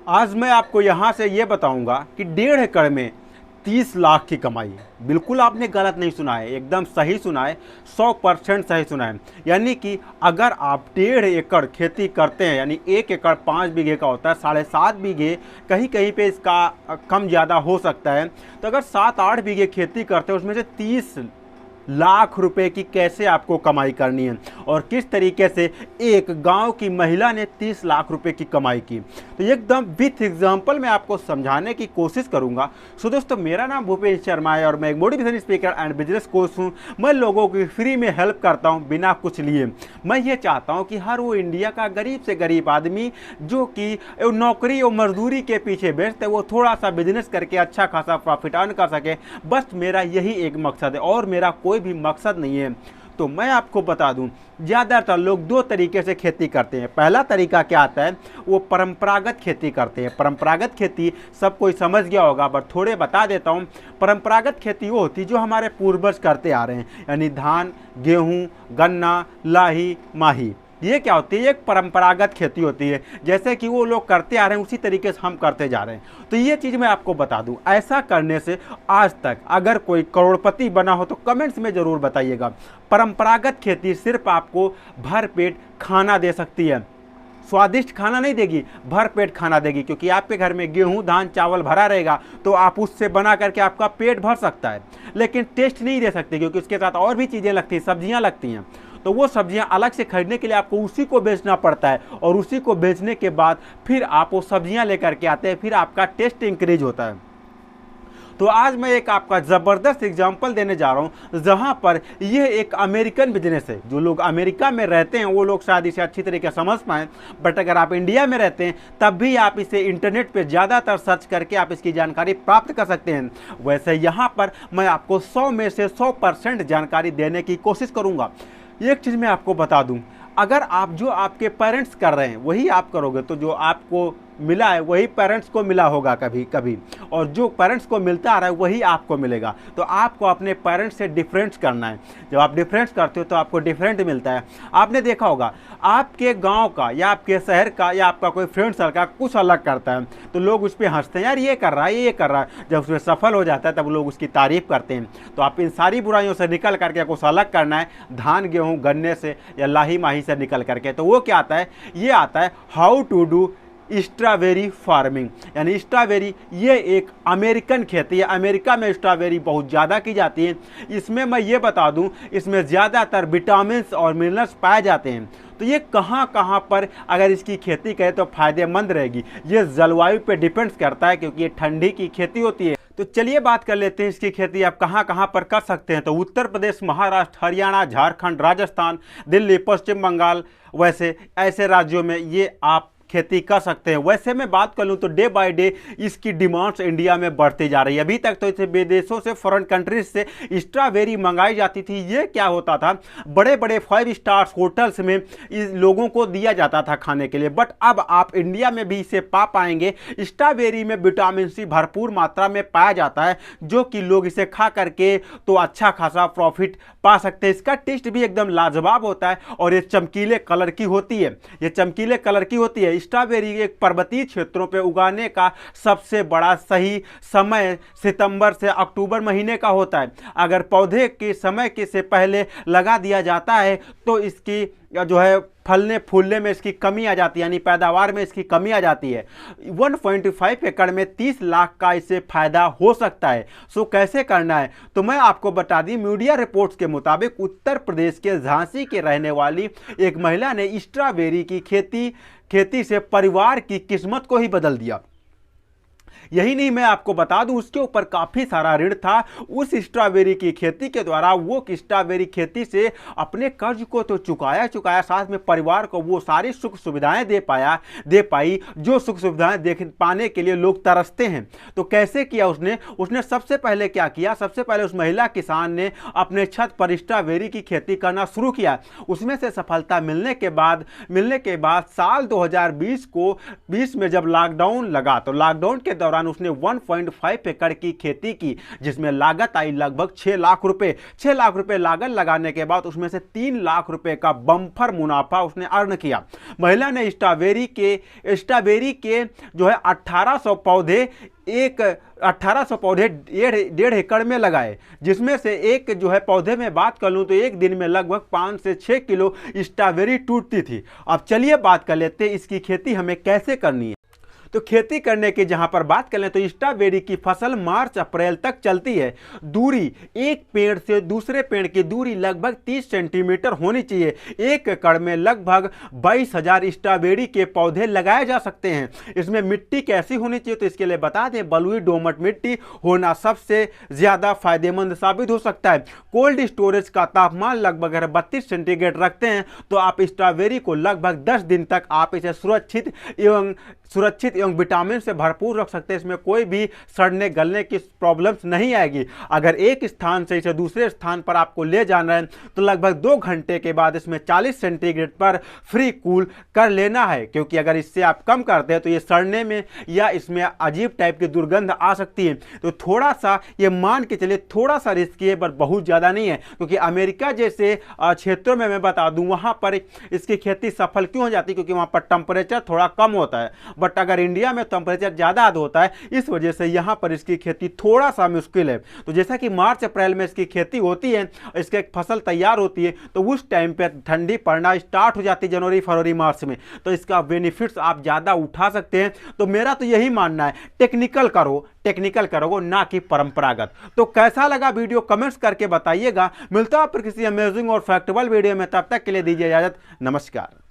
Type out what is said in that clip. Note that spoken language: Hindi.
आज मैं आपको यहाँ से ये बताऊंगा कि 1.5 एकड़ में 30 लाख की कमाई। बिल्कुल आपने गलत नहीं सुना है, एकदम सही सुना है, 100% सही सुना है। यानी कि अगर आप 1.5 एकड़ खेती करते हैं, यानी 1 एकड़ 5 बीघे का होता है, 7.5 बीघे, कहीं कहीं पे इसका कम ज़्यादा हो सकता है। तो अगर 7-8 बीघे खेती करते हैं, उसमें से 30 लाख रुपए की कैसे आपको कमाई करनी है और किस तरीके से एक गांव की महिला ने 30 लाख रुपए की कमाई की, तो एकदम विथ एग्जांपल मैं आपको समझाने की कोशिश करूंगा। सो दोस्तों, मेरा नाम भूपेश शर्मा है और मैं एक motivation speaker and business coach हूं। मैं लोगों की फ्री में हेल्प करता हूं बिना कुछ लिए। मैं ये चाहता हूं कि हर वो इंडिया का गरीब से गरीब आदमी जो कि नौकरी और मजदूरी के पीछे व्यस्त है, वो थोड़ा सा बिजनेस करके अच्छा खासा प्रॉफिट अर्न कर सके। बस मेरा यही एक मकसद है और मेरा कोई भी मकसद नहीं है। तो मैं आपको बता दूं, ज़्यादातर लोग 2 तरीके से खेती करते हैं। पहला तरीका क्या आता है, वो परंपरागत खेती करते हैं। परंपरागत खेती सब कोई समझ गया होगा, पर थोड़े बता देता हूं। परंपरागत खेती वो होती है जो हमारे पूर्वज करते आ रहे हैं, यानी धान, गेहूं, गन्ना, लाही, माही। ये क्या होती है, एक परंपरागत खेती होती है। जैसे कि वो लोग करते आ रहे हैं, उसी तरीके से हम करते जा रहे हैं। तो ये चीज़ मैं आपको बता दूं, ऐसा करने से आज तक अगर कोई करोड़पति बना हो तो कमेंट्स में ज़रूर बताइएगा। परंपरागत खेती सिर्फ आपको भरपेट खाना दे सकती है, स्वादिष्ट खाना नहीं देगी, भर पेट खाना देगी। क्योंकि आपके घर में गेहूं, धान, चावल भरा रहेगा तो आप उससे बना करके आपका पेट भर सकता है, लेकिन टेस्ट नहीं दे सकते क्योंकि उसके साथ और भी चीज़ें लगती हैं, सब्जियां लगती हैं। तो वो सब्जियां अलग से खरीदने के लिए आपको उसी को बेचना पड़ता है और उसी को बेचने के बाद फिर आप वो सब्जियां लेकर के आते हैं, फिर आपका टेस्ट इंक्रीज होता है। तो आज मैं एक आपका ज़बरदस्त एग्जांपल देने जा रहा हूं, जहां पर यह एक अमेरिकन बिजनेस है। जो लोग अमेरिका में रहते हैं वो लोग शायद इसे अच्छी तरीके से समझ पाएँ, बट अगर आप इंडिया में रहते हैं तब भी आप इसे इंटरनेट पे ज़्यादातर सर्च करके आप इसकी जानकारी प्राप्त कर सकते हैं। वैसे यहाँ पर मैं आपको 100 में से 100% जानकारी देने की कोशिश करूँगा। एक चीज़ मैं आपको बता दूं, अगर आप जो आपके पेरेंट्स कर रहे हैं वही आप करोगे तो जो आपको मिला है वही पेरेंट्स को मिला होगा कभी कभी, और जो पेरेंट्स को मिलता आ रहा है वही आपको मिलेगा। तो आपको अपने पेरेंट्स से डिफरेंस करना है। जब आप डिफरेंस करते हो तो आपको डिफरेंट मिलता है। आपने देखा होगा आपके गांव का या आपके शहर का या आपका कोई फ्रेंड सर्कल का कुछ अलग करता है तो लोग उस पर हंसते हैं, यार ये कर रहा है, ये कर रहा है। जब उसमें सफल हो जाता है तब लोग उसकी तारीफ करते हैं। तो आप इन सारी बुराइयों से निकल करके कुछ अलग करना है, धान, गेहूँ, गन्ने से या लाही माही से निकल करके। तो वो क्या आता है, ये आता है how to do strawberry farming. यानी स्ट्रॉबेरी ये एक अमेरिकन खेती है। अमेरिका में स्ट्रॉबेरी बहुत ज़्यादा की जाती है। इसमें मैं ये बता दूं, इसमें ज़्यादातर विटामिन और मिनरल्स पाए जाते हैं। तो ये कहाँ कहाँ पर अगर इसकी खेती करें तो फ़ायदेमंद रहेगी, ये जलवायु पे डिपेंड्स करता है क्योंकि ये ठंडी की खेती होती है। तो चलिए बात कर लेते हैं इसकी खेती आप कहाँ कहाँ पर कर सकते हैं। तो उत्तर प्रदेश, महाराष्ट्र, हरियाणा, झारखंड, राजस्थान, दिल्ली, पश्चिम बंगाल, वैसे ऐसे राज्यों में ये आप खेती कर सकते हैं। वैसे मैं बात कर लूँ तो डे बाय डे इसकी डिमांड्स इंडिया में बढ़ती जा रही है। अभी तक तो इसे विदेशों से, फॉरेन कंट्रीज से स्ट्रॉबेरी मंगाई जाती थी। ये क्या होता था, बड़े बड़े 5 स्टार्स होटल्स में इस लोगों को दिया जाता था खाने के लिए। बट अब आप इंडिया में भी इसे पा पाएंगे। स्ट्रॉबेरी में विटामिन सी भरपूर मात्रा में पाया जाता है, जो कि लोग इसे खा करके तो अच्छा खासा प्रॉफिट पा सकते हैं। इसका टेस्ट भी एकदम लाजवाब होता है और ये चमकीले कलर की होती है। ये चमकीले कलर की होती है। स्ट्रॉबेरी एक पर्वतीय क्षेत्रों पे उगाने का सबसे बड़ा सही समय सितंबर से अक्टूबर महीने का होता है। अगर पौधे के समय के से पहले लगा दिया जाता है तो इसकी जो है फलने फूलने में इसकी कमी आ जाती है, यानी पैदावार में इसकी कमी आ जाती है। 1.5 एकड़ में 30 लाख का इससे फायदा हो सकता है। सो कैसे करना है तो मैं आपको बता दी। मीडिया रिपोर्ट्स के मुताबिक उत्तर प्रदेश के झांसी के रहने वाली एक महिला ने स्ट्रॉबेरी की खेती से परिवार की किस्मत को ही बदल दिया। यही नहीं, मैं आपको बता दूं उसके ऊपर काफ़ी सारा ऋण था। उस स्ट्रॉबेरी की खेती के द्वारा वो स्ट्रॉबेरी खेती से अपने कर्ज को तो चुकाया, साथ में परिवार को वो सारी सुख सुविधाएं दे पाई जो सुख सुविधाएं देख पाने के लिए लोग तरसते हैं। तो कैसे किया उसने सबसे पहले क्या किया, सबसे पहले उस महिला किसान ने अपने छत पर स्ट्रॉबेरी की खेती करना शुरू किया। उसमें से सफलता मिलने के बाद साल 2020 में जब लॉकडाउन लगा तो लॉकडाउन के दौरान उसने 1.5 एकड़ की खेती की, जिसमें लागत आई लगभग 6 लाख रुपए। 6 लाख रुपए लागत लगाने के बाद उसमें से 3 लाख रुपए का बम्पर मुनाफा उसने अर्न किया। महिला ने स्ट्रॉबेरी के जो है 1800 पौधे डेढ़ एकड़ में लगाए, जिसमें से एक जो है पौधे में बात कर लूं तो एक दिन में लगभग 5 से 6 किलो स्ट्रॉबेरी टूटती थी। अब चलिए बात कर लेते हैं इसकी खेती हमें कैसे करनी है। तो खेती करने की जहां पर बात कर लें तो स्ट्रॉबेरी की फसल मार्च अप्रैल तक चलती है। दूरी एक पेड़ से दूसरे पेड़ की दूरी लगभग 30 सेंटीमीटर होनी चाहिए। 1 एकड़ में लगभग 22,000 स्ट्रॉबेरी के पौधे लगाए जा सकते हैं। इसमें मिट्टी कैसी होनी चाहिए तो इसके लिए बता दें, बलुई दोमट मिट्टी होना सबसे ज्यादा फायदेमंद साबित हो सकता है। कोल्ड स्टोरेज का तापमान लगभग अगर 32 सेंटीग्रेड रखते हैं तो आप स्ट्रॉबेरी को लगभग 10 दिन तक आप इसे सुरक्षित एवं विटामिन से भरपूर रख सकते हैं। इसमें कोई भी सड़ने गलने की प्रॉब्लम्स नहीं आएगी। अगर एक स्थान से इसे दूसरे स्थान पर आपको ले जाना है तो लगभग 2 घंटे के बाद इसमें 40 सेंटीग्रेड पर फ्री कूल कर लेना है, क्योंकि अगर इससे आप कम करते हैं तो ये सड़ने में या इसमें अजीब टाइप की दुर्गंध आ सकती है। तो थोड़ा सा ये मान के चलिए थोड़ा सा रिस्की है, पर बहुत ज़्यादा नहीं है, क्योंकि अमेरिका जैसे क्षेत्रों में मैं बता दूं वहाँ पर इसकी खेती सफल क्यों हो जाती है, क्योंकि वहाँ पर टेम्परेचर थोड़ा कम होता है। बट अगर इंडिया में टेम्परेचर ज़्यादा होता है, इस वजह से यहाँ पर इसकी खेती थोड़ा सा मुश्किल है। तो जैसा कि मार्च अप्रैल में इसकी खेती होती है, इसके फसल तैयार होती है, तो उस टाइम पे ठंडी पड़ना स्टार्ट हो जाती है जनवरी फरवरी मार्च में, तो इसका बेनिफिट्स आप ज़्यादा उठा सकते हैं। तो मेरा तो यही मानना है, टेक्निकल करो ना कि परंपरागत। तो कैसा लगा वीडियो कमेंट्स करके बताइएगा। मिलता है फिर किसी अमेजिंग और फैक्टेबल वीडियो में, तब तक के लिए दीजिए इजाजत। नमस्कार।